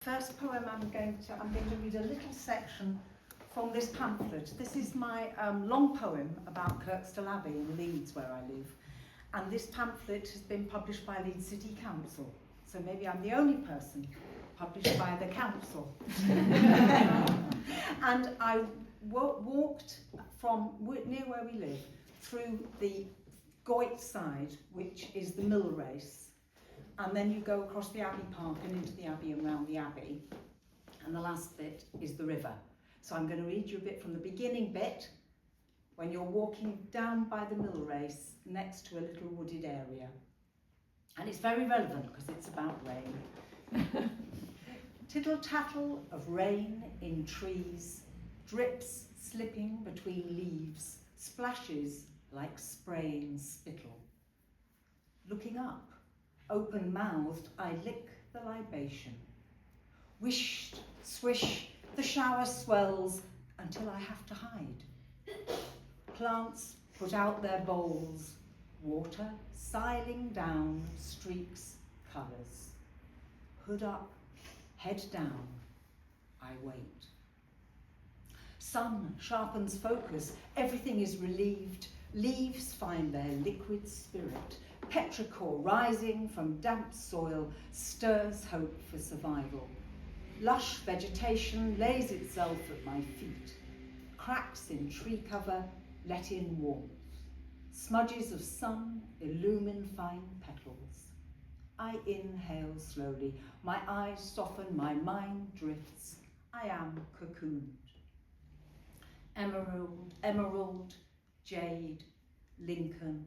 first poem I'm going to read a little section from this pamphlet. This is my long poem about Kirkstall Abbey in Leeds, where I live. And this pamphlet has been published by Leeds City Council. So maybe I'm the only person published by the council. And I walked from near where we live through the Goit side, which is the mill race. And then you go across the Abbey Park and into the Abbey and round the Abbey. And the last bit is the river. So I'm going to read you a bit from the beginning bit, when you're walking down by the mill race next to a little wooded area. And it's very relevant because it's about rain. Tittle-tattle of rain in trees, drips slipping between leaves, splashes like spraying spittle. Looking up, open-mouthed, I lick the libation. Whished, swish, the shower swells until I have to hide. Plants put out their bowls, water siling down streaks colours. Hood up, head down, I wait. Sun sharpens focus, everything is relieved, leaves find their liquid spirit. Petrichor rising from damp soil stirs hope for survival. Lush vegetation lays itself at my feet. Cracks in tree cover let in warmth. Smudges of sun illumine fine petals. I inhale slowly, my eyes soften, my mind drifts. I am cocooned. Emerald, jade, Lincoln,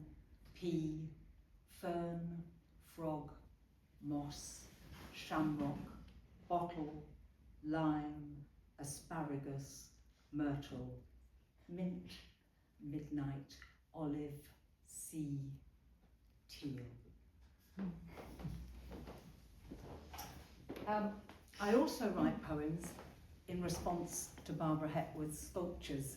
pea, fern, frog, moss, shamrock, bottle, lime, asparagus, myrtle, mint, midnight, olive, sea, teal. I also write poems in response to Barbara Hepworth's sculptures.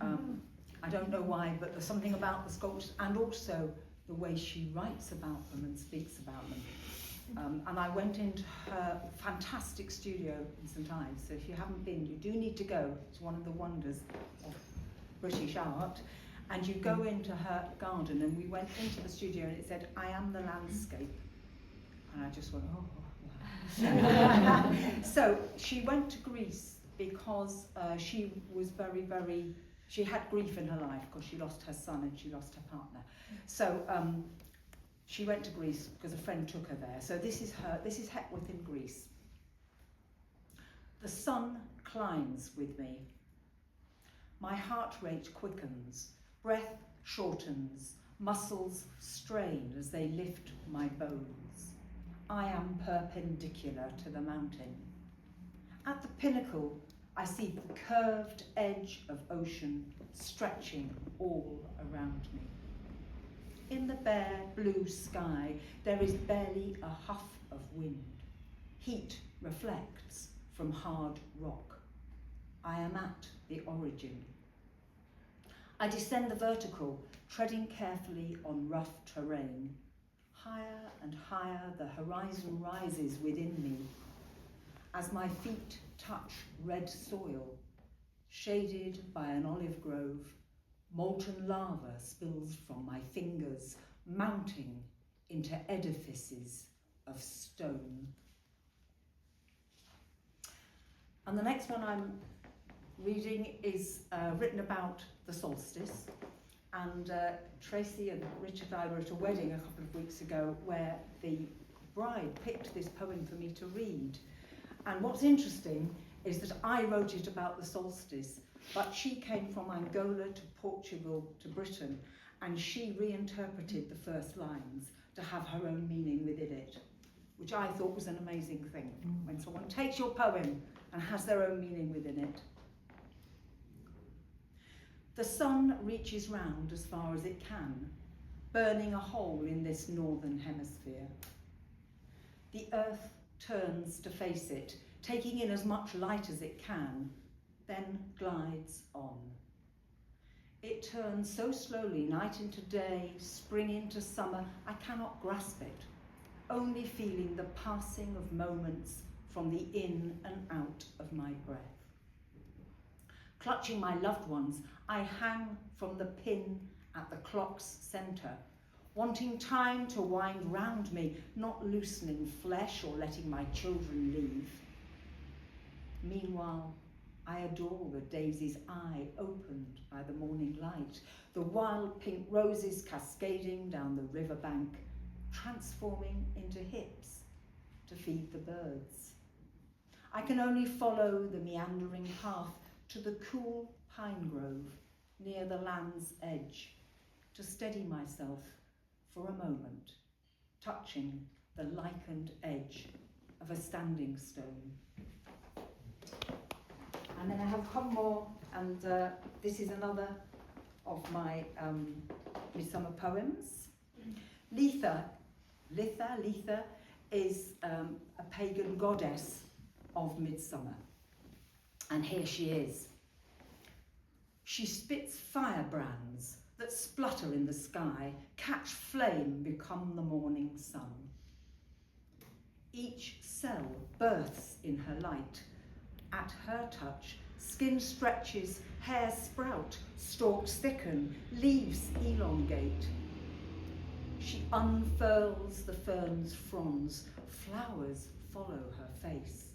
I don't know why, but there's something about the sculptures and also the way she writes about them and speaks about them. And I went into her fantastic studio in St Ives, so if you haven't been, you do need to go. It's one of the wonders of British art. And you go into her garden, and we went into the studio and it said, "I am the landscape." And I just went, oh, wow. So she went to Greece because she was she had grief in her life because she lost her son and she lost her partner. So she went to Greece because a friend took her there. So this is Hepworth in Greece. The sun climbs with me. My heart rate quickens, breath shortens, muscles strain as they lift my bones. I am perpendicular to the mountain. At the pinnacle, I see the curved edge of ocean stretching all around me. In the bare blue sky, there is barely a huff of wind. Heat reflects from hard rock. I am at the origin. I descend the vertical, treading carefully on rough terrain. Higher and higher the horizon rises within me. As my feet touch red soil, shaded by an olive grove, molten lava spills from my fingers, mounting into edifices of stone. And the next one I'm reading is written about the solstice. And Tracy and Richard and I were at a wedding a couple of weeks ago where the bride picked this poem for me to read. And what's interesting is that I wrote it about the solstice, but she came from Angola to Portugal to Britain, and she reinterpreted the first lines to have her own meaning within it, which I thought was an amazing thing, when someone takes your poem and has their own meaning within it. The sun reaches round as far as it can, burning a hole in this northern hemisphere. The earth turns to face it, taking in as much light as it can, then glides on. It turns so slowly, night into day, spring into summer, I cannot grasp it, only feeling the passing of moments from the in and out of my breath. Clutching my loved ones, I hang from the pin at the clock's centre, wanting time to wind round me, not loosening flesh or letting my children leave. Meanwhile, I adore the daisy's eye opened by the morning light, the wild pink roses cascading down the riverbank, transforming into hips to feed the birds. I can only follow the meandering path to the cool pine grove near the land's edge to steady myself for a moment, touching the lichened edge of a standing stone. And then I have one more, and this is another of my midsummer poems. Litha is a pagan goddess of midsummer. And here she is. She spits firebrands that splutter in the sky, catch flame, become the morning sun. Each cell births in her light. At her touch, skin stretches, hair sprout, stalks thicken, leaves elongate. She unfurls the fern's fronds, flowers follow her face.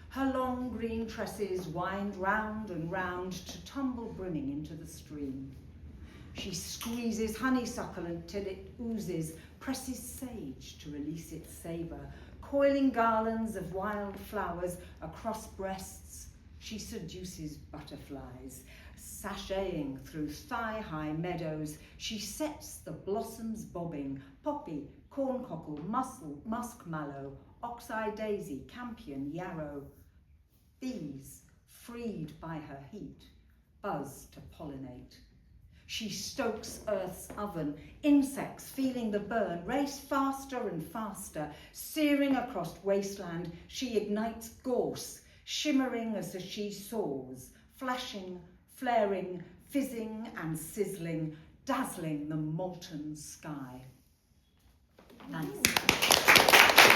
Her long green tresses wind round and round to tumble brimming into the stream. She squeezes honeysuckle until it oozes, presses sage to release its savour. Coiling garlands of wild flowers across breasts, she seduces butterflies. Sashaying through thigh-high meadows, she sets the blossoms bobbing, poppy, corncockle, muskmallow, ox-eye daisy, campion, yarrow. Bees, freed by her heat, buzz to pollinate. She stokes earth's oven, insects feeling the burn, race faster and faster. Searing across wasteland, she ignites gorse, shimmering as she soars, flashing, flaring, fizzing and sizzling, dazzling the molten sky. Thanks.